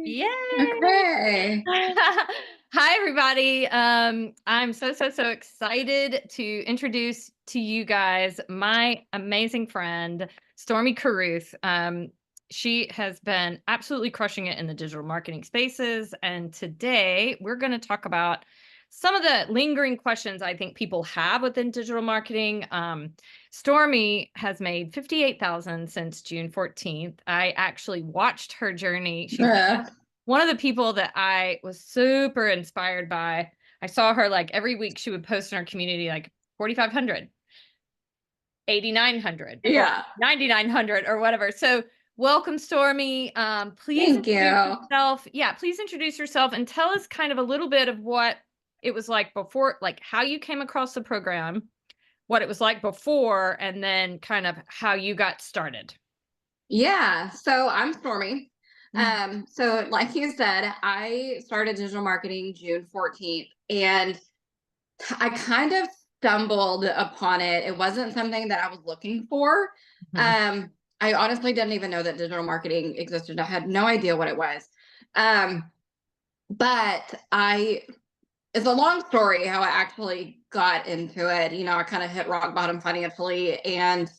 Yay! Okay. Hi, everybody. I'm so excited to introduce to you guys my amazing friend, Stormi Carruth. She has been absolutely crushing it in the digital marketing spaces. And today we're going to talk about some of the lingering questions I think people have within digital marketing. Stormi has made 58,000 since June 14th. I actually watched her journey. She's Uh, one of the people that I was super inspired by. I saw her like every week she would post in our community like 4,500, 8,900, or yeah. 9,900 or whatever. So welcome, Stormi. Please Thank introduce you. yourself. Yeah, please introduce yourself and tell us kind of a little bit of what it was like before, like how you came across the program, what it was like before, and then kind of how you got started. Yeah. So I'm Stormy. Mhm. So like you said, I started digital marketing June 14th, and I kind of stumbled upon it. It wasn't something that I was looking for. Mhm. Um, I honestly didn't even know that digital marketing existed. I had no idea what it was. Um, but I It's a long story how I actually got into it. I kind of hit rock bottom financially, and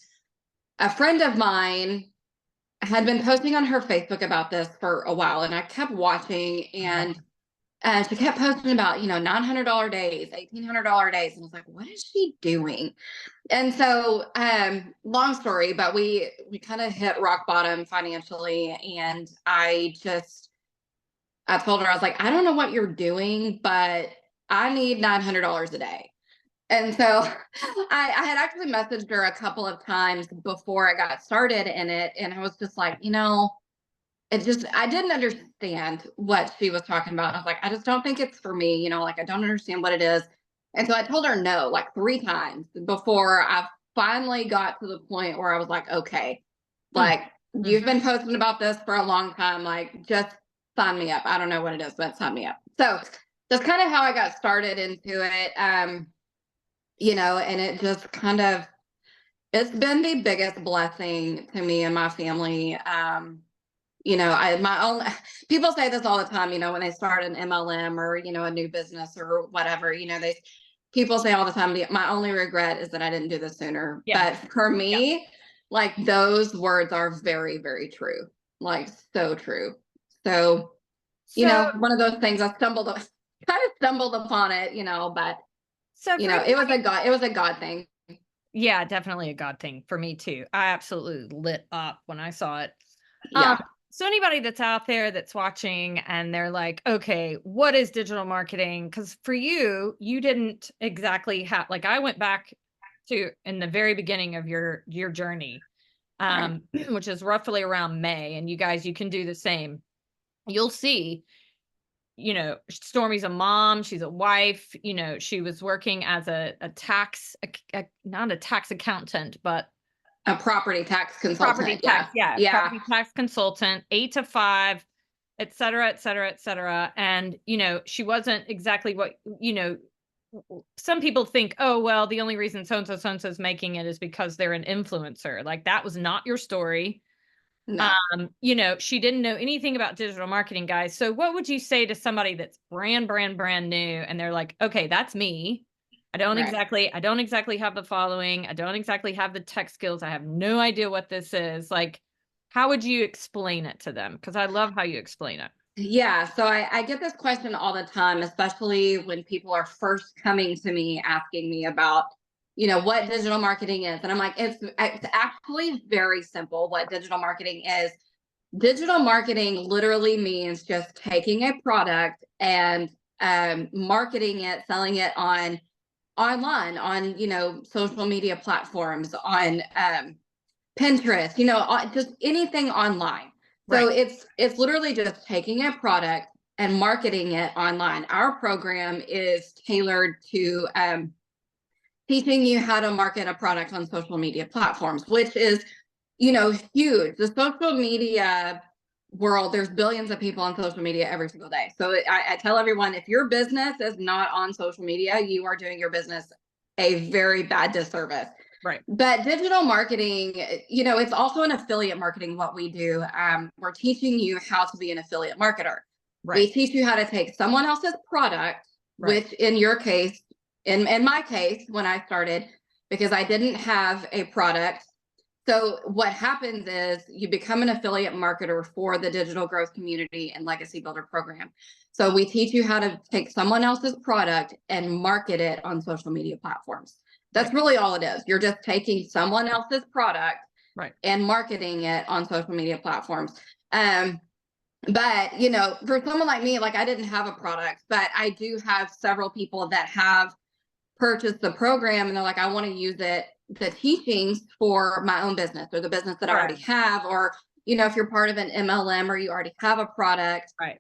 a friend of mine had been posting on her Facebook about this for a while, and I kept watching, and she kept posting about, $900 days, $1,800 days. And I was like, what is she doing? And so, long story, but we kind of hit rock bottom financially. And I told her, I was like, I don't know what you're doing, but I need $900 a day. And so I had actually messaged her a couple of times before I got started in it. And I was just like, I didn't understand what she was talking about. I was like, I just don't think it's for me. Like, I don't understand what it is. And so I told her no, like three times before I finally got to the point where I was like, okay, Mm, like, mm. you've been posting about this for a long time. Like, just sign me up. I don't know what it is, but sign me up. So that's kind of how I got started into it. And it just kind of, it's been the biggest blessing to me and my family. I my own People say this all the time, when they start an MLM or, a new business or whatever, people say all the time, my only regret is that I didn't do this sooner. Yeah. But for Yeah. me, like, those words are very, very true. Like, so true. So, So, one of those things kind of stumbled upon it, but so for it was a God thing. yeah, definitely a God thing for me too. I absolutely lit up when I saw it. Um, Yeah. so anybody that's out there that's watching and they're like, okay, what is digital marketing? Because for you, you didn't exactly have like I went back to in the very beginning of your journey, Right. which is roughly around May, and you guys, you can do the same. You'll see Stormy's a mom, she's a wife, she was working as a tax, not a tax accountant, but A property tax property consultant. tax, Yeah. yeah, Yeah. property tax consultant, 8 to 5, et cetera, et cetera, et cetera. And, she wasn't exactly what, some people think, oh, well, the only reason so and so is making it is because they're an influencer. Like that was not your story. No. She didn't know anything about digital marketing, guys. So what would you say to somebody that's brand new and they're like, okay, that's me. Right. I don't exactly have the following. I don't exactly have the tech skills. I have no idea what this is. Like, how would you explain it to them? Because I love how you explain it. Yeah, so I get this question all the time, especially when people are first coming to me asking me about, what digital marketing is. And I'm like, it's actually very simple what digital marketing is. Digital marketing literally means just taking a product and marketing it, selling it online, on, social media platforms, on Pinterest, just anything online. So Right. it's literally just taking a product and marketing it online. Our program is tailored to teaching you how to market a product on social media platforms, which is, huge. The social media world, there's billions of people on social media every single day. So I tell everyone, if your business is not on social media, you are doing your business a very bad disservice. Right. But digital marketing, it's also an affiliate marketing, what we do. We're teaching you how to be an affiliate marketer. Right. We teach you how to take someone else's product, Right. which in your case, in my case, when I started, because I didn't have a product. So what happens is you become an affiliate marketer for the digital growth community and legacy builder program. So we teach you how to take someone else's product and market it on social media platforms. That's really all it is. You're just taking someone else's product Right. and marketing it on social media platforms. But for someone like me, like I didn't have a product, but I do have several people that have purchased the program and they're like, I want to use it, the teachings, for my own business or the business that I already have. Or, if you're part of an MLM or you already have a product, Right.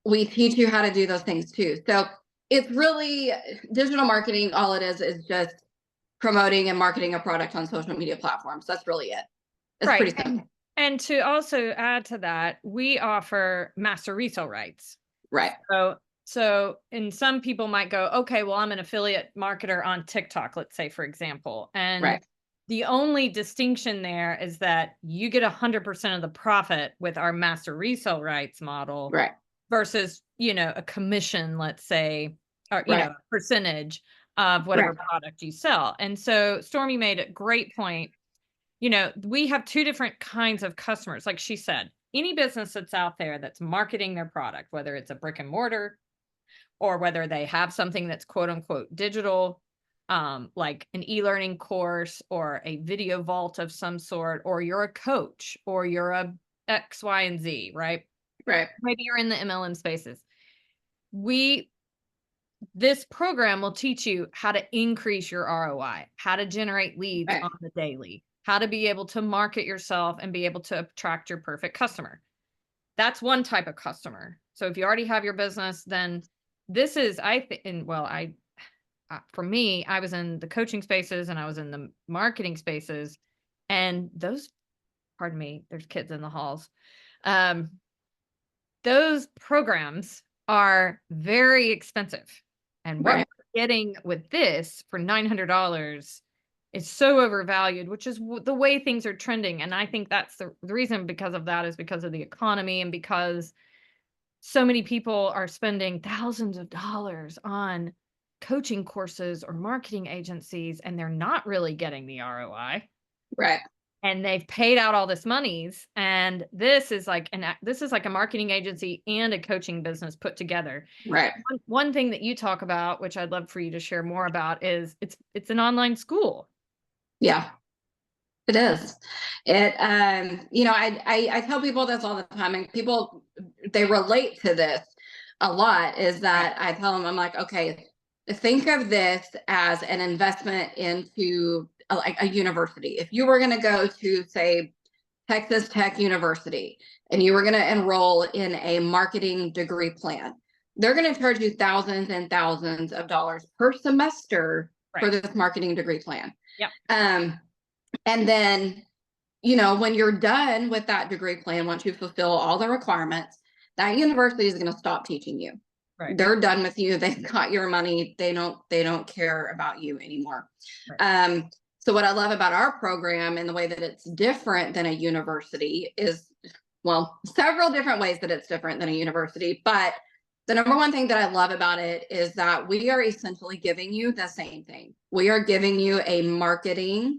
we teach you how to do those things too. So it's really digital marketing. All it is just promoting and marketing a product on social media platforms. That's really it. It's Right. pretty simple. And to also add to that, we offer master resale rights. Right. And some people might go, okay, well, I'm an affiliate marketer on TikTok, let's say, for example. And the only distinction there is that you get 100% of the profit with our master resale rights model, right, versus, a commission, let's say, or, a percentage of whatever product you sell. And so Stormi made a great point. We have two different kinds of customers. Like she said, any business that's out there that's marketing their product, whether it's a brick and mortar or whether they have something that's quote unquote digital, like an e-learning course or a video vault of some sort, or you're a coach or you're a X, Y, and Z, right? Right. Maybe you're in the MLM spaces. This program will teach you how to increase your ROI, how to generate leads on the daily, how to be able to market yourself and be able to attract your perfect customer. That's one type of customer. So if you already have your business, then this is, for me, I was in the coaching spaces and I was in the marketing spaces, and pardon me, there's kids in the halls. Those programs are very expensive. And what we're getting with this for $900 is so overvalued, which is the way things are trending. And I think that's the reason, because of that, is because of the economy and because so many people are spending thousands of dollars on coaching courses or marketing agencies, and they're not really getting the ROI. Right. And they've paid out all this monies, and this is like a marketing agency and a coaching business put together. Right. One thing that you talk about, which I'd love for you to share more about, is it's an online school. Yeah, it is. I tell people this all the time, and people, they relate to this a lot, is that I tell them, I'm like, okay, think of this as an investment into a university. If you were going to go to, say, Texas Tech University, and you were going to enroll in a marketing degree plan, they're going to charge you thousands and thousands of dollars per semester for this marketing degree plan. Yep. And then, when you're done with that degree plan, once you fulfill all the requirements, that university is going to stop teaching you. Right. They're done with you. They've got your money. They don't care about you anymore. Right. So what I love about our program and the way that it's different than a university is, well, several different ways that it's different than a university. But the number one thing that I love about it is that we are essentially giving you the same thing. We are giving you a marketing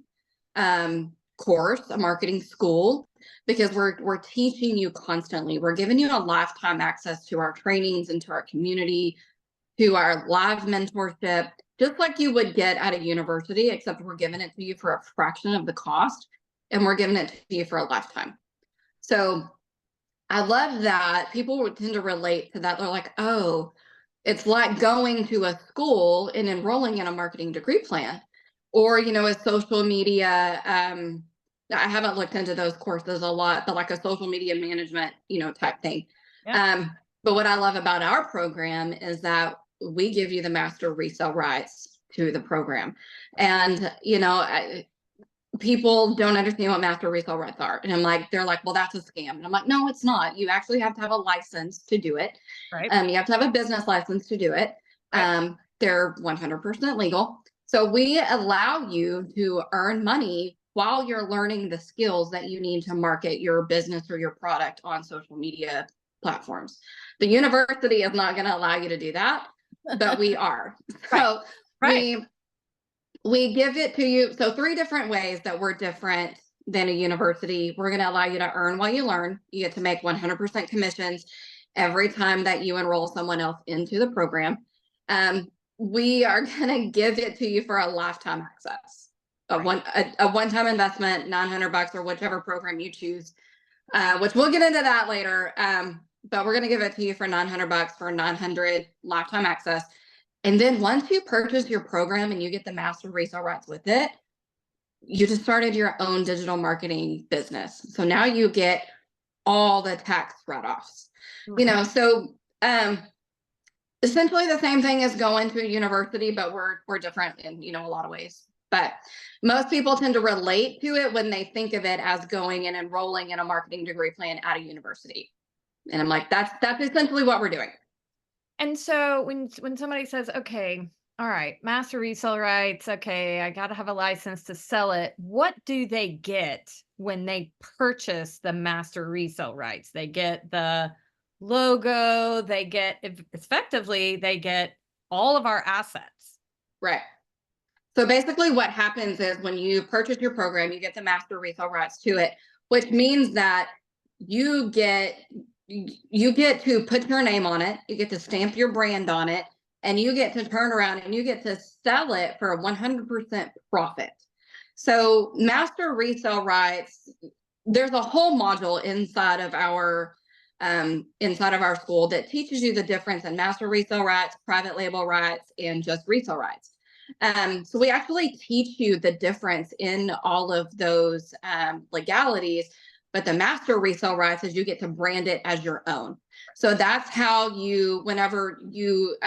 course, a marketing school, because we're teaching you constantly. We're giving you a lifetime access to our trainings and to our community, to our live mentorship, just like you would get at a university, except we're giving it to you for a fraction of the cost, and we're giving it to you for a lifetime. So I love that people would tend to relate to that. They're like, oh, it's like going to a school and enrolling in a marketing degree plan, or, a social media. I haven't looked into those courses a lot, but like a social media management, type thing. Yeah. But what I love about our program is that we give you the master resale rights to the program. And, people don't understand what master resale rights are. And they're like, well, that's a scam. And I'm like, no, it's not. You actually have to have a license to do it. Right. You have to have a business license to do it. Right. They're 100% legal. So we allow you to earn money while you're learning the skills that you need to market your business or your product on social media platforms. The university is not going to allow you to do that, but we are. So Right. we give it to you. So 3 different ways that we're different than a university. We're going to allow you to earn while you learn. You get to make 100% commissions every time that you enroll someone else into the program. We are going to give it to you for a lifetime access, a one-time investment, $900 or whichever program you choose, which we'll get into that later. But we're going to give it to you for $900 for 900 lifetime access. And then once you purchase your program and you get the master resale rights with it, you just started your own digital marketing business. So now you get all the tax write-offs. So essentially the same thing as going to a university, but we're different in a lot of ways. But most people tend to relate to it when they think of it as going and enrolling in a marketing degree plan at a university. And I'm like, that's essentially what we're doing. And so when somebody says, okay, all right, master resale rights, okay, I got to have a license to sell it. What do they get when they purchase the master resale rights? They get the logo, they get effectively, they get all of our assets. Right. So basically what happens is when you purchase your program, you get the master resale rights to it, which means that you get to put your name on it, you get to stamp your brand on it, and you get to turn around and you get to sell it for a 100% profit. So master resale rights, there's a whole module inside of our school that teaches you the difference in master resale rights, private label rights, and just resale rights. So we actually teach you the difference in all of those legalities, but the master resale rights is you get to brand it as your own. So that's how whenever you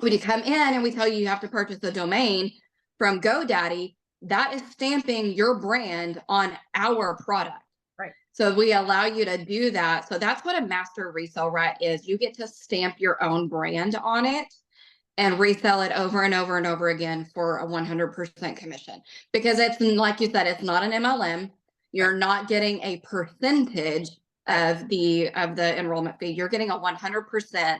when you come in and we tell you you have to purchase a domain from GoDaddy, that is stamping your brand on our product. Right. So we allow you to do that. So that's what a master resale right is. You get to stamp your own brand on it and resell it over and over and over again for a 100% commission. Because it's, like you said, it's not an MLM. You're not getting a percentage of the enrollment fee. You're getting a 100%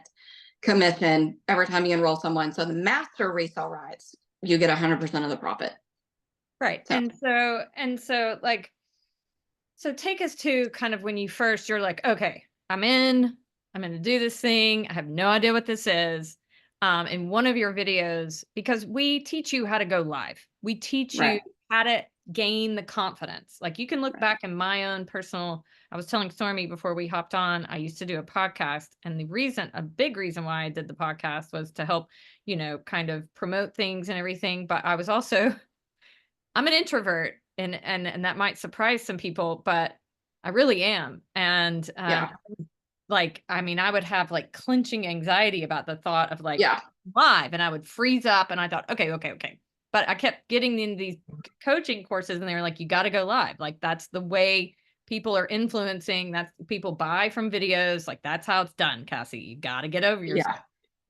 commission every time you enroll someone. So the master resale rights, you get 100% of the profit. Right. So so take us to kind of when you're like, okay, I'm going to do this thing. I have no idea what this is. In one of your videos, because we teach you how to go live. We teach you how to gain the confidence. Like you can look back in my own personal, I was telling Stormi before we hopped on, I used to do a podcast. And a big reason why I did the podcast was to help, kind of promote things and everything. But I was also, I'm an introvert and that might surprise some people, but I really am. And I would have like clenching anxiety about the thought of live, and I would freeze up and I thought, okay. But I kept getting in these coaching courses and they were like, you got to go live. Like that's the way people are influencing. That's people buy from videos. Like that's how it's done, Cassie. You got to get over yourself.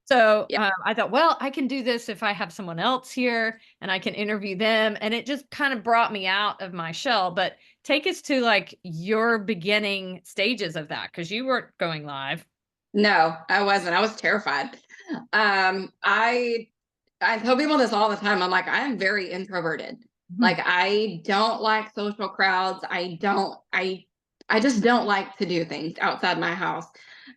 So I thought, well, I can do this if I have someone else here and I can interview them. And it just kind of brought me out of my shell. But take us to like your beginning stages of that, because you weren't going live. No, I wasn't. I was terrified. I tell people this all the time. I'm like, I am very introverted. Mm-hmm. Like I don't like social crowds. I just don't like to do things outside my house.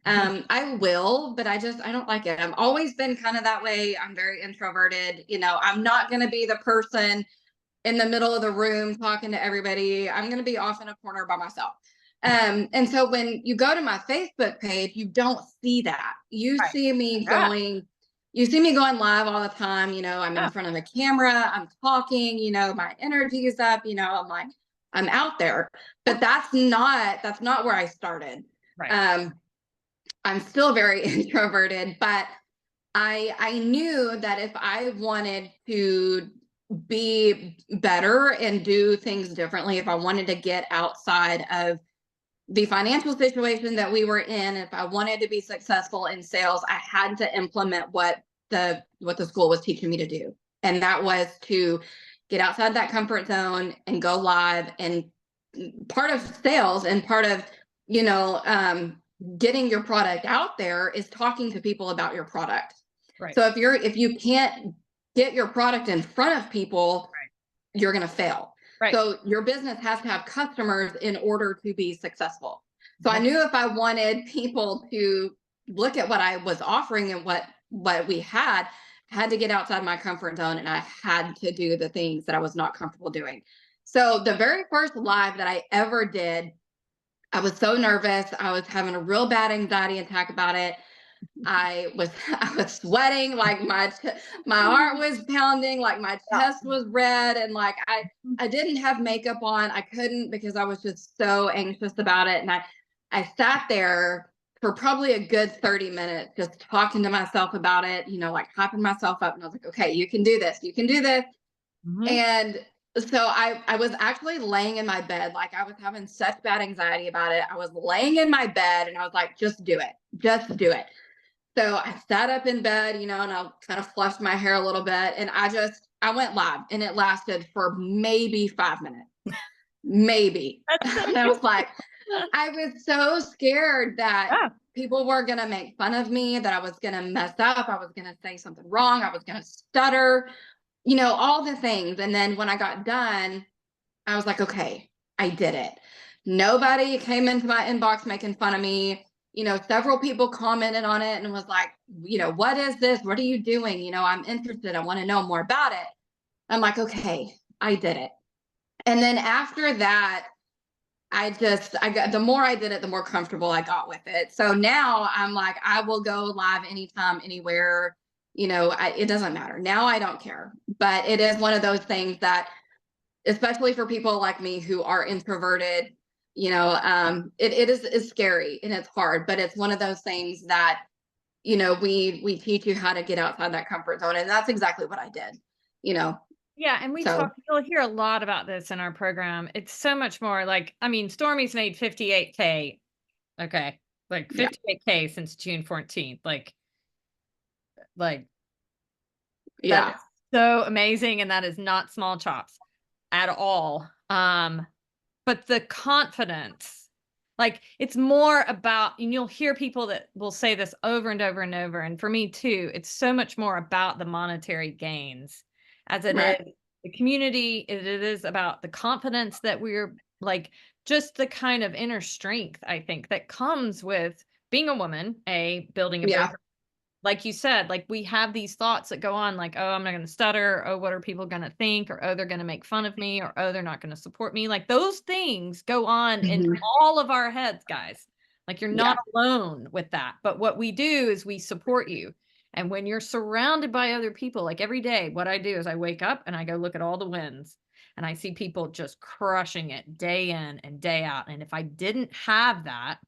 I will, but I don't like it. I've always been kind of that way. I'm very introverted. I'm not going to be the person in the middle of the room talking to everybody. I'm going to be off in a corner by myself. And so when you go to my Facebook page, you don't see that. You see me going live all the time. I'm in front of a camera, I'm talking, my energy is up, I'm like, I'm out there, but that's not where I started. Right. I'm still very introverted, but I knew that if I wanted to be better and do things differently, if I wanted to get outside of the financial situation that we were in, if I wanted to be successful in sales, I had to implement what the school was teaching me to do. And that was to get outside that comfort zone and go live. And part of sales and part of, getting your product out there is talking to people about your product. Right. So if you can't get your product in front of people, right. you're going to fail. Right. So your business has to have customers in order to be successful. So I Yep. knew if I wanted people to look at what I was offering and what we had to get outside my comfort zone, and I had to do the things that I was not comfortable doing. So the very first live that I ever did, I was so nervous. I was having a real bad anxiety attack about it. I was sweating, like my heart was pounding, like my chest was red, and like I didn't have makeup on. I couldn't, because I was just so anxious about it. And I sat there for probably a good 30 minutes just talking to myself about it, like hyping myself up. And I was like, okay, you can do this. You can do this. Mm-hmm. And so I was actually laying in my bed. Like, I was having such bad anxiety about it. I was laying in my bed and I was like, just do it. Just do it. So I sat up in bed, and I kind of flushed my hair a little bit, and I went live, and it lasted for maybe 5 minutes, maybe. And I was like, I was so scared that Yeah. people were going to make fun of me, that I was going to mess up. I was going to say something wrong. I was going to stutter, all the things. And then when I got done, I was like, okay, I did it. Nobody came into my inbox making fun of me. Several people commented on it and was like, what is this? What are you doing? I'm interested. I want to know more about it. I'm like, okay, I did it. And then after that, the more I did it, the more comfortable I got with it. So now I'm like, I will go live anytime, anywhere. It doesn't matter. Now I don't care. But it is one of those things that, especially for people like me who are introverted, it is scary and it's hard, but it's one of those things that, we teach you how to get outside that comfort zone. And that's exactly what I did, Yeah, and so. you'll hear a lot about this in our program. It's so much more like, I mean, Stormi's made 58K. Okay. Like Yeah. 58K since June 14th. Like that Yeah. is so amazing. And that is not small chops at all. But the confidence, like, it's more about, and you'll hear people that will say this over and over and over. And for me too, it's so much more about the monetary gains as it Right. is the community. It is about the confidence that we're like, just the kind of inner strength, I think, that comes with being a woman, building a Yeah. business. Like you said, like, we have these thoughts that go on, like, oh, I'm not going to stutter. Oh, what are people going to think? Or, oh, they're going to make fun of me. Or, oh, they're not going to support me. Like, those things go on in Mhm. all of our heads, guys. Like, you're not Yeah. alone with that. But what we do is we support you. And when you're surrounded by other people, like every day, what I do is I wake up and I go look at all the wins, and I see people just crushing it day in and day out. And if I didn't have that,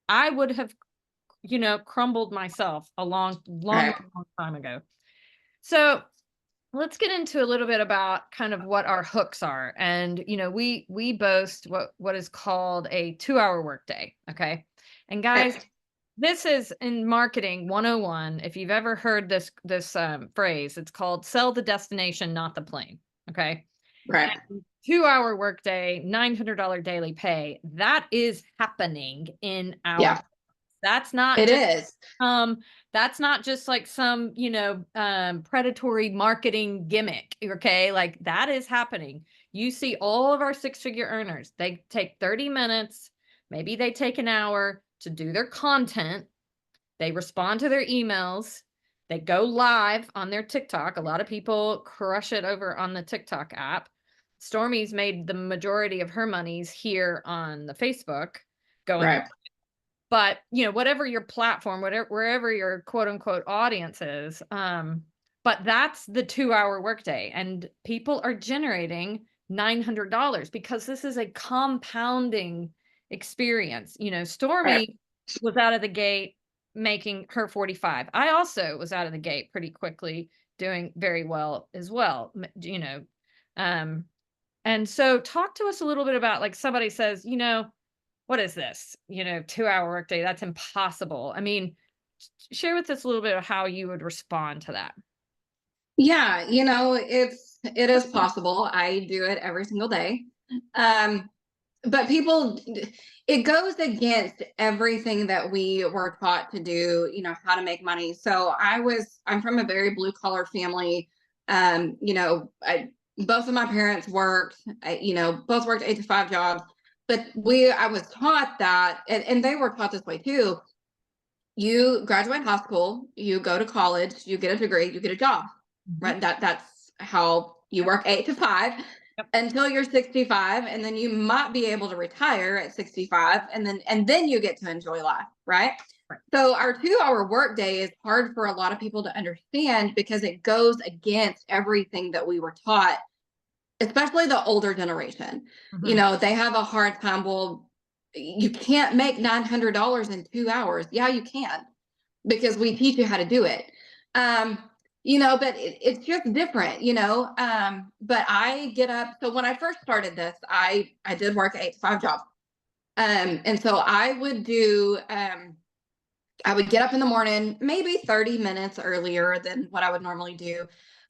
I would have, crumbled myself a long, long, Right. long time ago. So let's get into a little bit about kind of what our hooks are. And, we boast what is called a 2-hour workday. Okay. And guys, Right. this is in marketing 101. If you've ever heard this phrase, it's called sell the destination, not the plane. Okay. Right. 2-hour workday, $900 daily pay. That is happening in our, Yeah. that's not It just is. um, that's not just like some, predatory marketing gimmick. Okay. Like, that is happening. You see all of our 6-figure earners, they take 30 minutes, maybe they take an hour to do their content. They respond to their emails. They go live on their TikTok. A lot of people crush it over on the TikTok app. Stormy's made the majority of her monies here on the Facebook going. Right. But, whatever your platform, wherever your quote unquote audience is, but that's the 2-hour workday, and people are generating $900 because this is a compounding experience. Right. Stormy was out of the gate making her 45. I also was out of the gate pretty quickly, doing very well as well. Um, and so talk to us a little bit about, like, somebody says, what is this? 2-hour workday. That's impossible. I mean, share with us a little bit of how you would respond to that. Yeah, it is possible. I do it every single day. Um, but people, it goes against everything that we were taught to do, how to make money. So I'm from a very blue collar family. Both of my parents worked, both worked 8 to 5 jobs, but I was taught that, and they were taught this way too. You graduate high school, you go to college, you get a degree, you get a job, Mhm. right? That's how you Yep. work 8 to 5 Yep. until you're 65, and then you might be able to retire at 65, and then you get to enjoy life, right? Right. So our 2 hour workday is hard for a lot of people to understand because it goes against everything that we were taught, especially the older generation. Mhm. They have a hard time. Well, you can't make $900 in 2 hours. Yeah, you can, because we teach you how to do it. Um, but it's just different, but I get up. So when I first started this, I did work an 8 to 5 job. And so I would get up in the morning, maybe 30 minutes earlier than what I would normally do.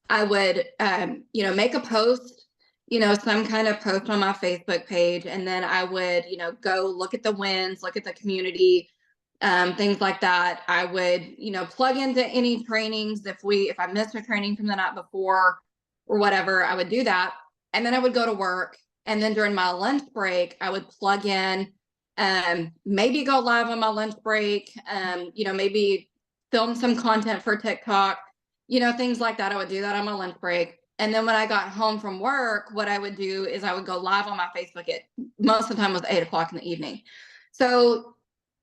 I would, make a post, some kind of post on my Facebook page. And then I would, go look at the wins, look at the community, things like that. I would, plug into any trainings. If I missed a training from the night before or whatever, I would do that. And then I would go to work. And then during my lunch break, I would plug in, maybe go live on my lunch break, maybe film some content for TikTok, things like that. I would do that on my lunch break. And then when I got home from work, what I would do is I would go live on my Facebook at, most of the time was 8 o'clock in the evening. So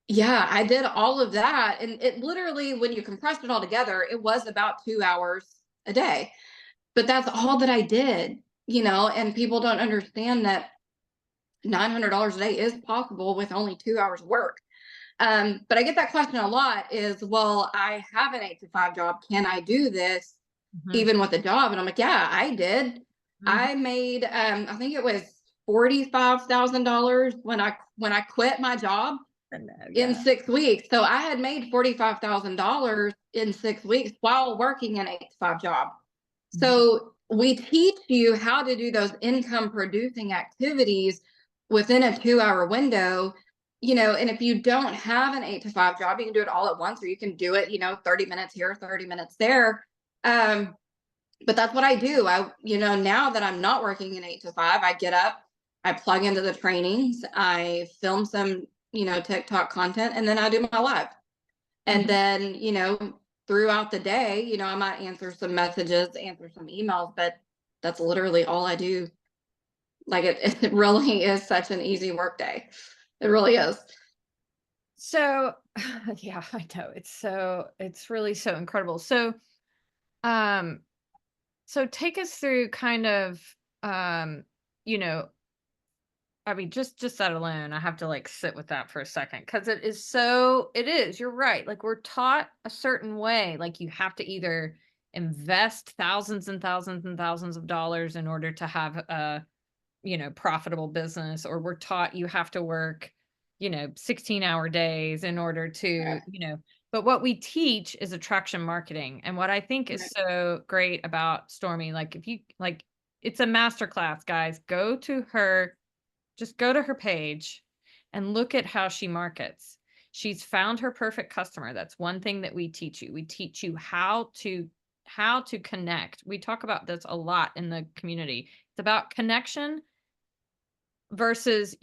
yeah, I did all of that. And it literally, when you compressed it all together, it was about 2 hours a day. But that's all that I did, and people don't understand that $900 a day is possible with only 2 hours of work. But I get that question a lot is, well, I have an 8 to 5 job. Can I do this Mhm. even with a job? And I'm like, yeah, I did. Mhm. I made, I think it was $45,000 when I quit my job I know, in yeah. 6 weeks. So I had made $45,000 in 6 weeks while working an 8 to 5 job. Mhm. So we teach you how to do those income producing activities within a 2 hour window, and if you don't have an 8 to 5 job, you can do it all at once, or you can do it, 30 minutes here, 30 minutes there. But that's what I do. Now that I'm not working an 8 to 5, I get up, I plug into the trainings, I film some, TikTok content, and then I do my live. And Mhm. then, throughout the day, I might answer some messages, answer some emails, but that's literally all I do. Like it really is such an easy work day. It really is. So, yeah, I know. It's really so incredible. Um, so take us through kind of, um, you know, I mean, just that alone, I have to like sit with that for a second because it is, you're right. Like we're taught a certain way. Like you have to either invest thousands and thousands and thousands of dollars in order to have a, profitable business, or we're taught you have to work, 16-hour days in order to, Right. but what we teach is attraction marketing. And what I think is Right. so great about Stormy, like if you like, it's a masterclass, guys. Go to her page and look at how she markets. She's found her perfect customer. That's one thing that we teach you. We teach you how to connect. We talk about this a lot in the community. It's about connection versus,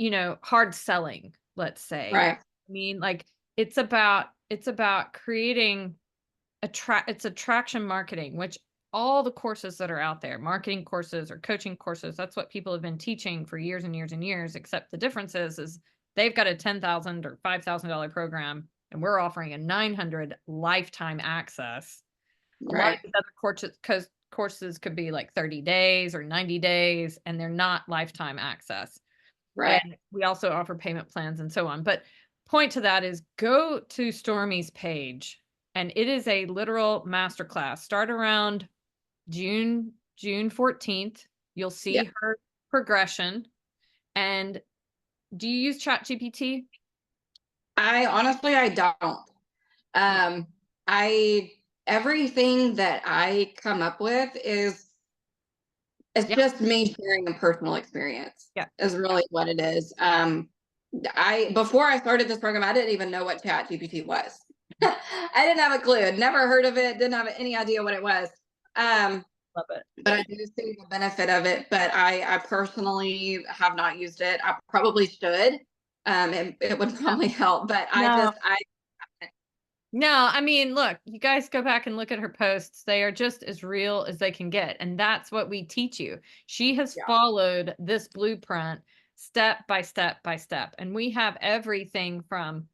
hard selling, let's say. Right. I mean, like it's about creating it's attraction marketing, which all the courses that are out there, marketing courses or coaching courses, that's what people have been teaching for years and years and years, except the difference is they've got a $10,000 or $5,000 program and we're offering a 900 lifetime access. A lot of Right. these other courses could be like 30 days or 90 days and they're not lifetime access. Right. And we also offer payment plans and so on. But point to that is go to Stormy's page and it is a literal masterclass. Start around June 14th. You'll Yeah. see her progression. And do you use ChatGPT? I honestly, I don't. Yeah. Um, I everything that I come up with it's Yeah. just me sharing a personal experience. Yeah. Is really what it is. I before I started this program, I didn't even know what Chat GPT was. I didn't have a clue. I'd never heard of it. Didn't have any idea what it was. Love it. But I do see the benefit of it. But I personally have not used it. I probably should. It would probably help. But No. I No, I mean, look, you guys go back and look at her posts. They are just as real as they can get. And that's what we teach you. She has yeah. followed this blueprint step by step by step. And we have everything from,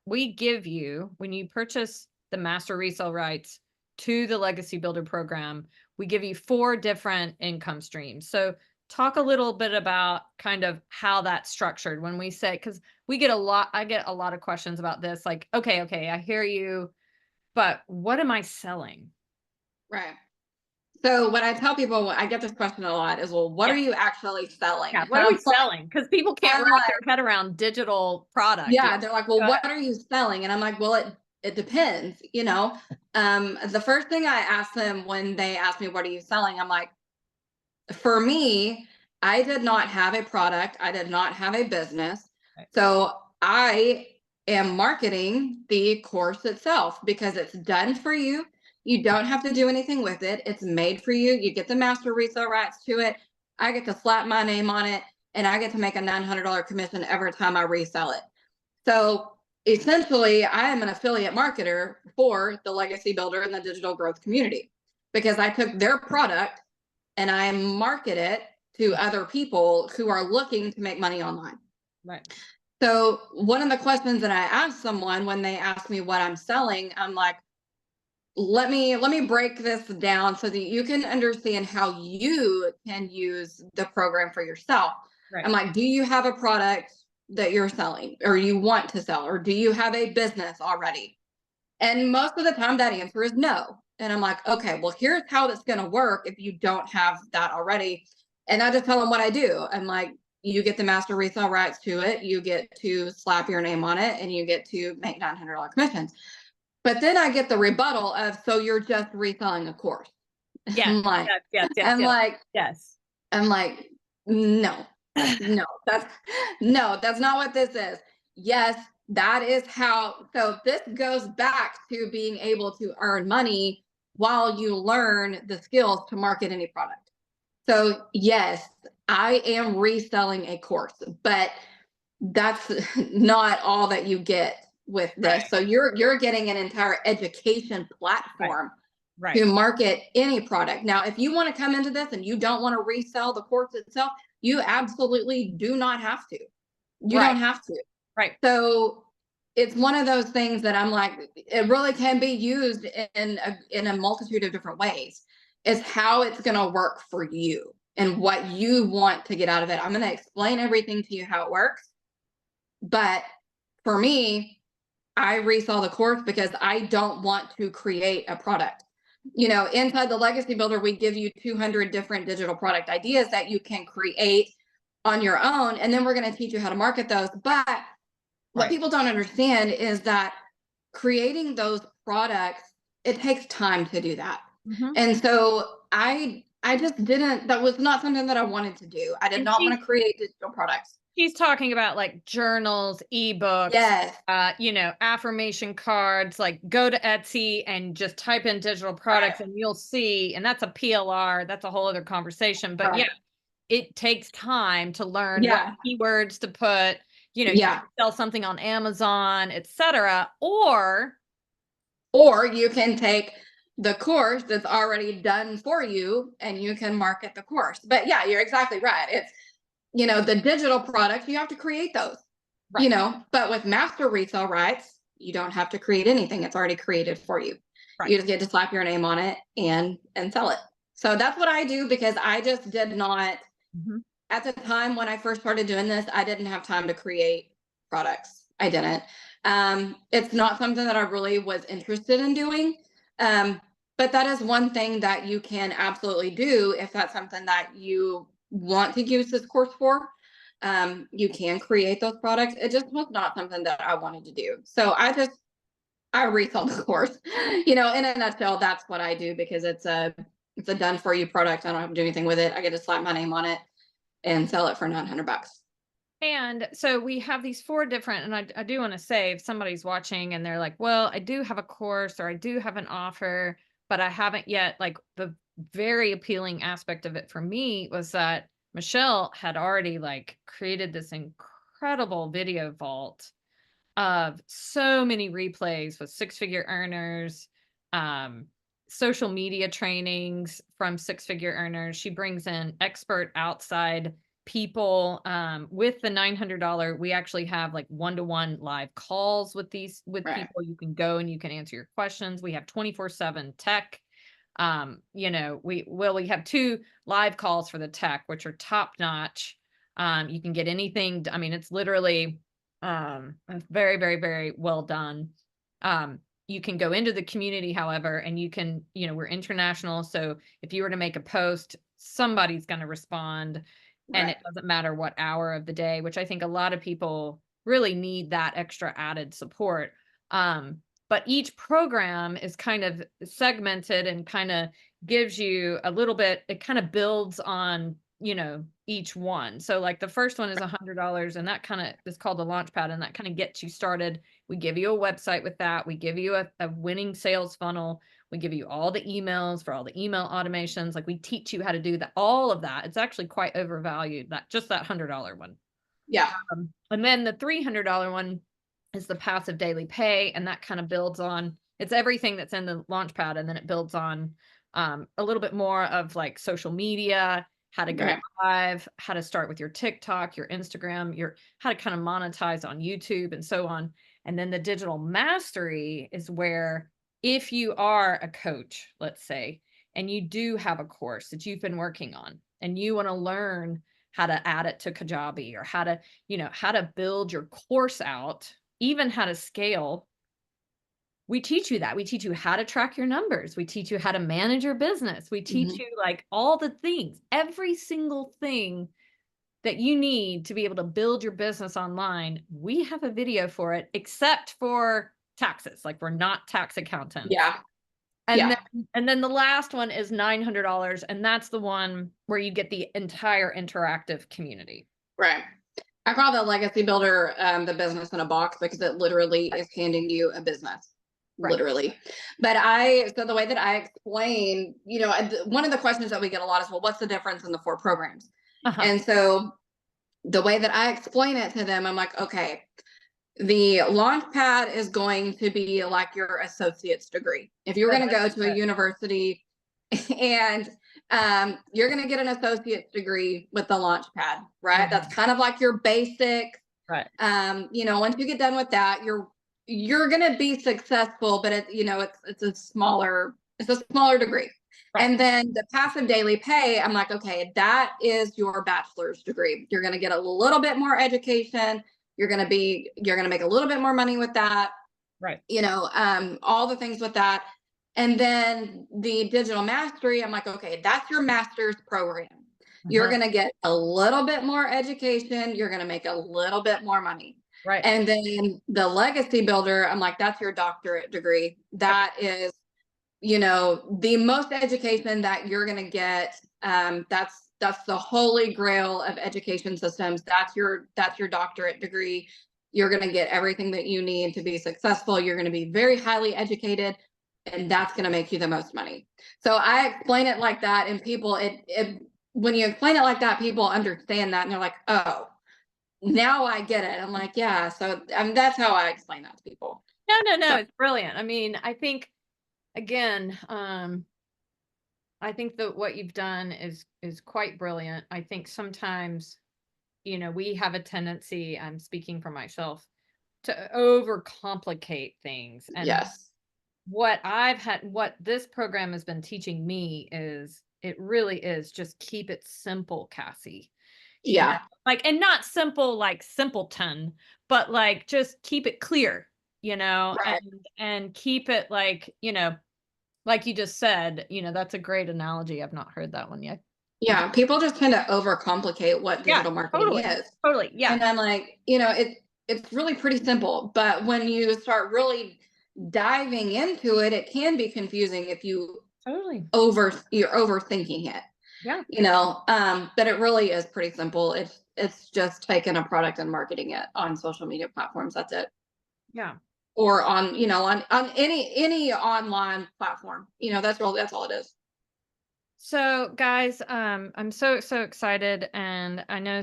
we give you, when you purchase the master resale rights to the Legacy Builder program, we give you 4 different income streams. So talk a little bit about kind of how that's structured when we say, because I get a lot of questions about this, like, okay, I hear you, but what am I selling? Right. So what I tell people, I get this question a lot is, well, what Yeah. are you actually selling? Yeah. What are we selling? Because people can't I'm wrap like, their head around digital product. yeah, they're like, well, Go what ahead. are you selling? And I'm like, well, it depends, you know. The first thing I ask them when they ask me, what are you selling? I'm like, for me, I did not have a product, I did not have a business. Right. So I am marketing the course itself because it's done for you. You don't have to do anything with it. It's made for you. You get the master resale rights to it. I get to slap my name on it, and I get to make a $900 commission every time I resell it. So essentially, I am an affiliate marketer for the Legacy Builder and the digital growth community because I took their product and I market it to other people who are looking to make money online. Right. So one of the questions that I ask someone when they ask me what I'm selling, I'm like, let me break this down so that you can understand how you can use the program for yourself. Right. I'm like, do you have a product that you're selling or you want to sell, or do you have a business already? And most of the time that answer is no. And I'm like, okay, well, here's how it's going to work if you don't have that already. And I just tell them what I do. I'm like, you get the master resale rights to it. You get to slap your name on it and you get to make $900 commissions. But then I get the rebuttal of, so you're just reselling a course. Yes. I'm like, Yes. I'm like, Yes. I'm like, no, that's not what this is. Yes, that is how. So this goes back to being able to earn money while you learn the skills to market any product. So yes, I am reselling a course, but that's not all that you get with this. Right. So you're getting an entire education platform Right. to market any product. Now, if you want to come into this and you don't want to resell the course itself, you absolutely do not have to. You Right. don't have to. Right. So it's one of those things that I'm like, it really can be used in a multitude of different ways. Is how it's going to work for you and what you want to get out of it. I'm going to explain everything to you how it works. But for me, I resell the course because I don't want to create a product. You know, inside the Legacy Builder, we give you 200 different digital product ideas that you can create on your own. And then we're going to teach you how to market those. But what people don't understand is that creating those products, it takes time to do that. Mm-hmm. And so I just didn't, that was not something that I wanted to do. I did not want to create digital products. She's talking about like journals, ebooks, Yes. Affirmation cards, like go to Etsy and just type in digital products and you'll see, and that's a PLR, that's a whole other conversation. But yeah, it takes time to learn what keywords to put, you can sell something on Amazon, etc. Or you can take the course that's already done for you and you can market the course. But yeah, you're exactly right. It's, the digital products, you have to create those, but with master resale rights, you don't have to create anything. It's already created for you. Right. You just get to slap your name on it and sell it. So that's what I do because I just did not, at the time when I first started doing this, I didn't have time to create products. I didn't. It's not something that I really was interested in doing. But that is one thing that you can absolutely do if that's something that you want to use this course for. You can create those products. It just was not something that I wanted to do. So I just I resell the course. In a nutshell, that's what I do, because it's a done for you product. I don't have to do anything with it. I get to slap my name on it and sell it for $900. And so we have these 4 different, and I do want to say, if somebody's watching and they're like, well, I do have a course or I do have an offer, but I haven't yet, like, the very appealing aspect of it for me was that Michelle had already like created this incredible video vault of so many replays with 6-figure earners, um, social media trainings from 6-figure earners. She brings in expert outside people. With the $900, we actually have like one-to-one live calls with Right. people. You can go and you can answer your questions. We have 24/7 tech. We have 2 live calls for the tech, which are top notch. You can get anything. I mean, it's literally very, very, very well done. You can go into the community, however, and you can, we're international. So if you were to make a post, somebody's going to respond, and Right. it doesn't matter what hour of the day, which I think a lot of people really need that extra added support. But each program is kind of segmented and kind of gives you a little bit, it kind of builds on, each one. So like the first one is $100, and that kind of is called the launch pad, and that kind of gets you started. We give you a website with that. We give you a winning sales funnel. We give you all the emails for all the email automations. Like, we teach you how to do that, all of that. It's actually quite overvalued, that just that $100 one. Yeah. And then the $300 one is the passive daily pay, and that kind of builds on, it's everything that's in the launchpad, and then it builds on a little bit more of like social media, how to go Right. live, how to start with your TikTok, your Instagram, your how to kind of monetize on YouTube, and so on. And then the digital mastery is where, if you are a coach, let's say, and you do have a course that you've been working on and you want to learn how to add it to Kajabi, or how to build your course out, even how to scale. We teach you that. We teach you how to track your numbers. We teach you how to manage your business. We teach Mhm. you like all the things, every single thing that you need to be able to build your business online. We have a video for it, except for taxes. Like, we're not tax accountants. Yeah. And Yeah. then the last one is $900, and that's the one where you get the entire interactive community. Right. I call the legacy builder the business in a box, because it literally is handing you a business, Right. literally. So the way that I explain, one of the questions that we get a lot is, well, what's the difference in the 4 programs? Uh-huh. And so the way that I explain it to them, I'm like, okay, the launch pad is going to be like your associate's degree. If you were Good, going to I go like to a that. university and you're going to get an associate's degree with the launch pad, right? That's Mhm. kind of like your basic. Right. Once you get done with that, you're going to be successful, but it's a smaller degree. Right. And then the passive daily pay, I'm like, okay, that is your bachelor's degree. You're going to get a little bit more education. You're going to make a little bit more money with that, Right. all the things with that. And then the digital mastery, I'm like, okay, that's your master's program. You're Uh-huh. going to get a little bit more education. You're going to make a little bit more money. Right. And then the legacy builder, I'm like, that's your doctorate degree. Yep. That is, the most education that you're going to get. That's the holy grail of education systems. That's your doctorate degree. You're going to get everything that you need to be successful. You're going to be very highly educated, and that's going to make you the most money. So I explain it like that, and people, when you explain it like that, people understand that, and they're like, oh, now I get it. I'm like, yeah. So that's how I explain that to people. No, no, no, So it's brilliant. I mean, I think, again, I think that what you've done is quite brilliant. I think sometimes, we have a tendency, I'm speaking for myself, to overcomplicate things. And yes, what this program has been teaching me is, it really is just keep it simple, Cassie. You know, yeah, like, and not simple like simpleton, but like just keep it clear, right. and keep it like, like you just said, that's a great analogy. I've not heard that one yet. Yeah, people just tend to overcomplicate what Yeah, digital marketing totally. is. Totally. Yeah. And then, like, it's really pretty simple, but when you start really diving into it, it can be confusing if Totally. you're overthinking it, Yeah. but it really is pretty simple. It's just taking a product and marketing it on social media platforms. That's it. Yeah. Or on, on any online platform. That's all it is. So guys, I'm so excited, and I know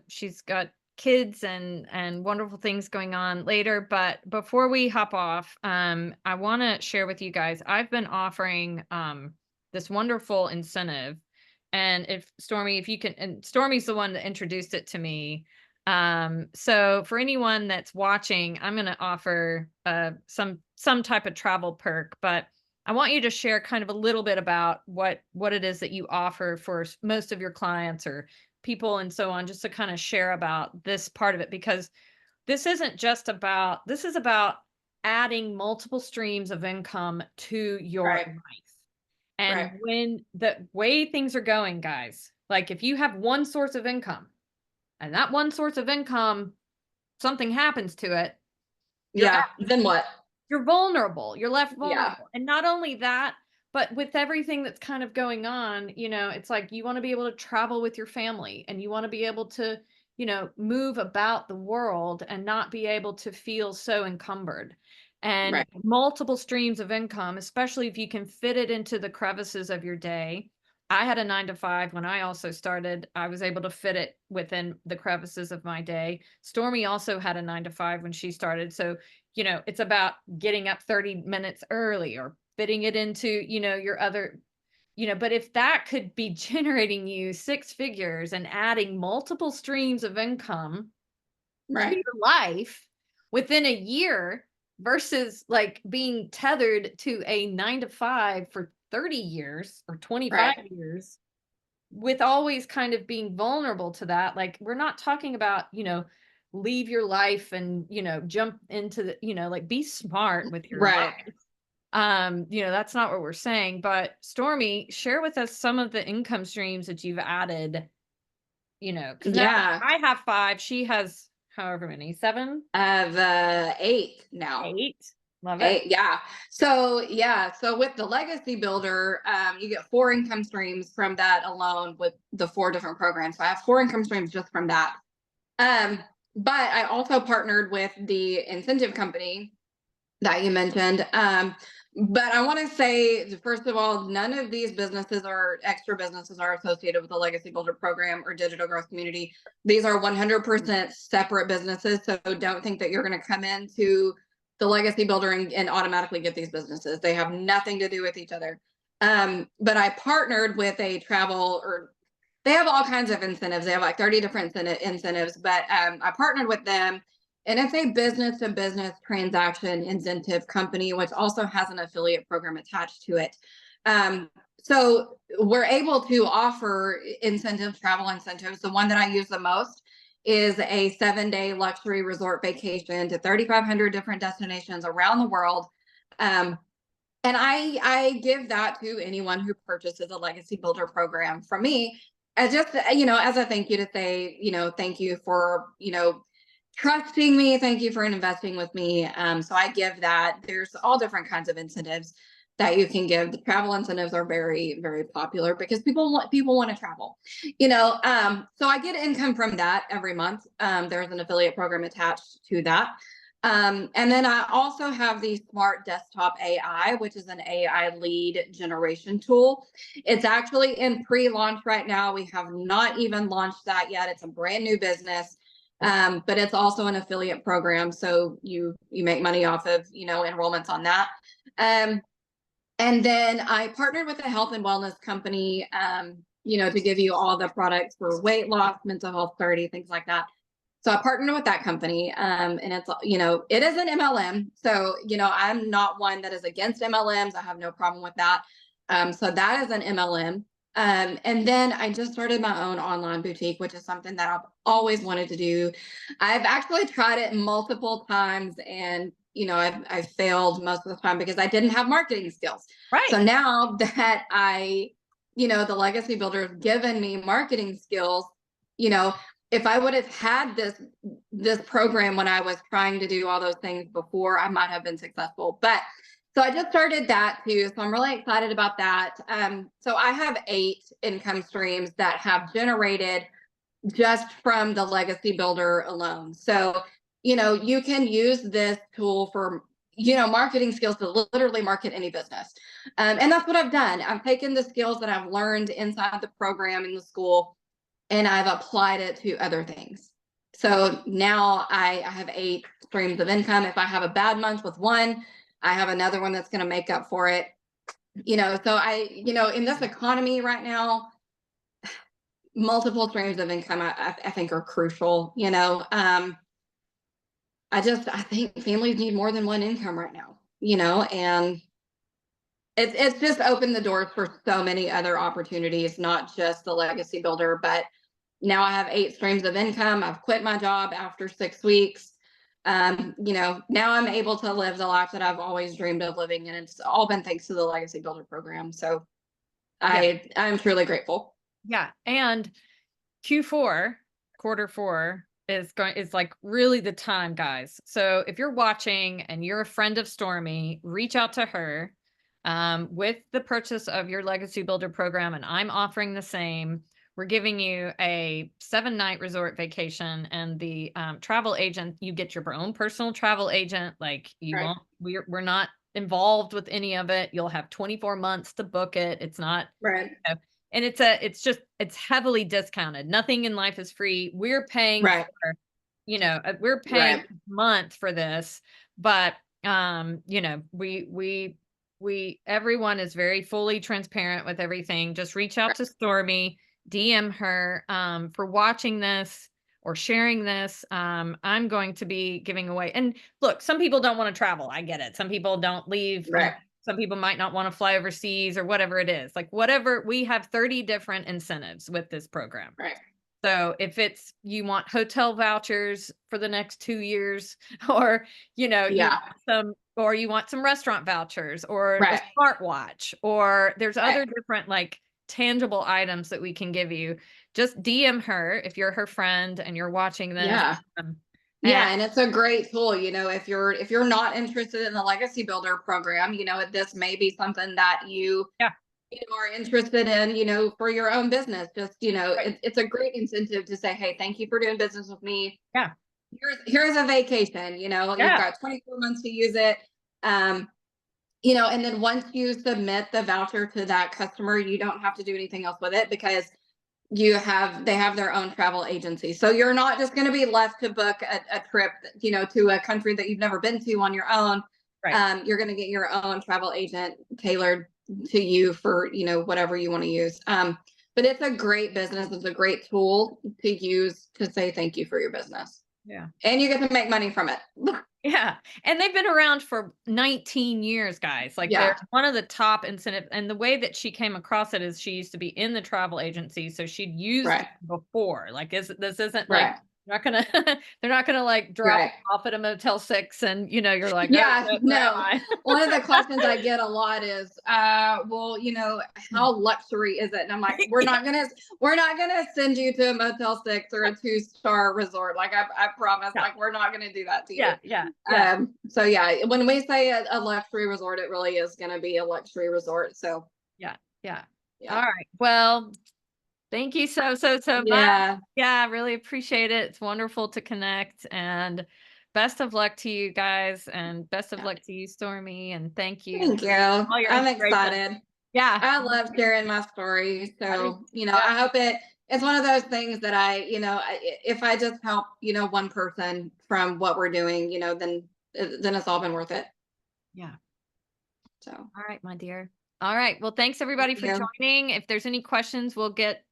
she's got kids and wonderful things going on later, but before we hop off, I want to share with you guys, I've been offering this wonderful incentive. And if Stormy, if you can, and Stormy's the one that introduced it to me. So for anyone that's watching, I'm going to offer some type of travel perk, but I want you to share kind of a little bit about what it is that you offer for most of your clients or people and so on, just to kind of share about this part of it, because this is about adding multiple streams of income to your Right. life. And Right. when the way things are going, guys, like if you have one source of income and that one source of income, something happens to it, you're Yeah. Then what? you're vulnerable. You're left Yeah. vulnerable. And not only that, but with everything that's kind of going on, it's like you want to be able to travel with your family, and you want to be able to, move about the world and not be able to feel so encumbered. And Right. multiple streams of income, especially if you can fit it into the crevices of your day. I had a 9 to 5 when I also started. I was able to fit it within the crevices of my day. Stormy also had a 9 to 5 when she started. So it's about getting up 30 minutes early or fitting it into, your other, but if that could be generating you 6 figures and adding multiple streams of income to Right. your life within a year versus like being tethered to a 9 to 5 for 30 years or 25 Right. years, with always kind of being vulnerable to that. Like, we're not talking about, leave your life and, jump into the, like, be smart with your Right. life. That's not what we're saying. But Stormy, share with us some of the income streams that you've added, because now Yeah. I have 5, she has however many, 7, The 8 now. 8. Love it. 8, yeah. So yeah, so with the legacy builder, you get 4 income streams from that alone with the 4 different programs. So I have 4 income streams just from that. Um, but I also partnered with the incentive company that you mentioned. But I want to say, first of all, none of these businesses or extra businesses are associated with the Legacy Builder program or Digital Growth Community. These are 100% separate businesses. So don't think that you're going to come into the Legacy Builder and automatically get these businesses. They have nothing to do with each other. But I partnered with a travel, or they have all kinds of incentives. They have like 30 different incentives, but I partnered with them, and it's a business to business transaction incentive company, which also has an affiliate program attached to it. So we're able to offer incentives, travel incentives. The one that I use the most is a 7-day luxury resort vacation to 3,500 different destinations around the world. And I give that to anyone who purchases a Legacy Builder program from me, as just, as a thank you to say, thank you for, trusting me. Thank you for investing with me. So I give that. There's all different kinds of incentives that you can give. The travel incentives are very, very popular because people want to travel, so I get income from that every month. There's an affiliate program attached to that. And then I also have the Smart Desktop AI, which is an AI lead generation tool. It's actually in pre-launch right now. We have not even launched that yet. It's a brand new business, but it's also an affiliate program. So you make money off of, enrollments on that. And then I partnered with a health and wellness company, to give you all the products for weight loss, mental health, 30, things like that. So I partnered with that company, and it's, it is an MLM. So, I'm not one that is against MLMs. I have no problem with that. So that is an MLM. And then I just started my own online boutique, which is something that I've always wanted to do. I've actually tried it multiple times, and I've failed most of the time because I didn't have marketing skills. Right. So now that the Legacy Builder has given me marketing skills, if I would have had this program when I was trying to do all those things before, I might have been successful. But so I just started that too. So I'm really excited about that. So I have 8 income streams that have generated just from the legacy builder alone. So, you can use this tool for, marketing skills to literally market any business. And that's what I've done. I've taken the skills that I've learned inside the program in the school and I've applied it to other things. So now I have 8 streams of income. If I have a bad month with one, I have another one that's going to make up for it. So in this economy right now, multiple streams of income, I think are crucial. I think families need more than one income right now, and it's just opened the doors for so many other opportunities, not just the legacy builder, but now I have 8 streams of income. I've quit my job after 6 weeks. Now I'm able to live the life that I've always dreamed of living, and it's all been thanks to the Legacy Builder program. So I'm truly grateful. Yeah. And Q4, quarter 4 is like really the time, guys. So if you're watching and you're a friend of Stormi, reach out to her with the purchase of your Legacy Builder program. And I'm offering the same. We're giving you a 7-night resort vacation, and the travel agent, you get your own personal travel agent. Like won't, we're not involved with any of it. You'll have 24 months to book it. It's not Right. And it's heavily discounted. Nothing in life is free. We're paying for, we're paying a month for this, but everyone is very fully transparent with everything. Just reach out to Stormi, DM her for watching this or sharing this. I'm going to be giving away. And look, some people don't want to travel. I get it. Some people don't leave. Some people might not want to fly overseas or whatever it is. Like whatever, we have 30 different incentives with this program. Right. So if you want hotel vouchers for the next 2 years, or you want some restaurant vouchers, or a smartwatch, or there's other different like tangible items that we can give you. Just DM her if you're her friend and you're watching this. And it's a great tool. If you're not interested in the Legacy Builder program, this may be something that you are interested in, for your own business. Just, it's a great incentive to say, hey, thank you for doing business with me. Yeah. Here's a vacation, you've got 24 months to use it. And then once you submit the voucher to that customer, you don't have to do anything else with it, because they have their own travel agency. So you're not just going to be left to book a trip, to a country that you've never been to on your own. You're going to get your own travel agent tailored to you for, whatever you want to use. But it's a great business. It's a great tool to use to say thank you for your business. Yeah. And you get to make money from it. Yeah. And they've been around for 19 years, guys. Like they're one of the top incentive. And the way that she came across it is she used to be in the travel agency. So she'd used it before. Like, this isn't like, they're not gonna like drop off at a Motel 6 and you're like, no. One of the questions I get a lot is well, how luxury is it? And I'm like, we're not gonna send you to a Motel 6 or a 2-star resort. Like I promise, like we're not gonna do that to you. So when we say a luxury resort, it really is gonna be a luxury resort. So yeah. All right, well, thank you so much. Yeah, really appreciate it. It's wonderful to connect, and best of luck to you guys, and best of luck to you, Stormi, and thank you. Thank you. I'm excited. Yeah. I love sharing my story. So, I hope it's one of those things that if I just help, one person from what we're doing, then it's all been worth it. Yeah. So, all right, my dear. All right. Well, thanks everybody for joining. If there's any questions, we'll get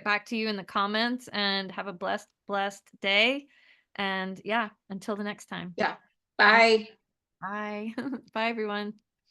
back to you in the comments, and have a blessed day. And until the next time. Yeah. Bye. Bye. Bye everyone.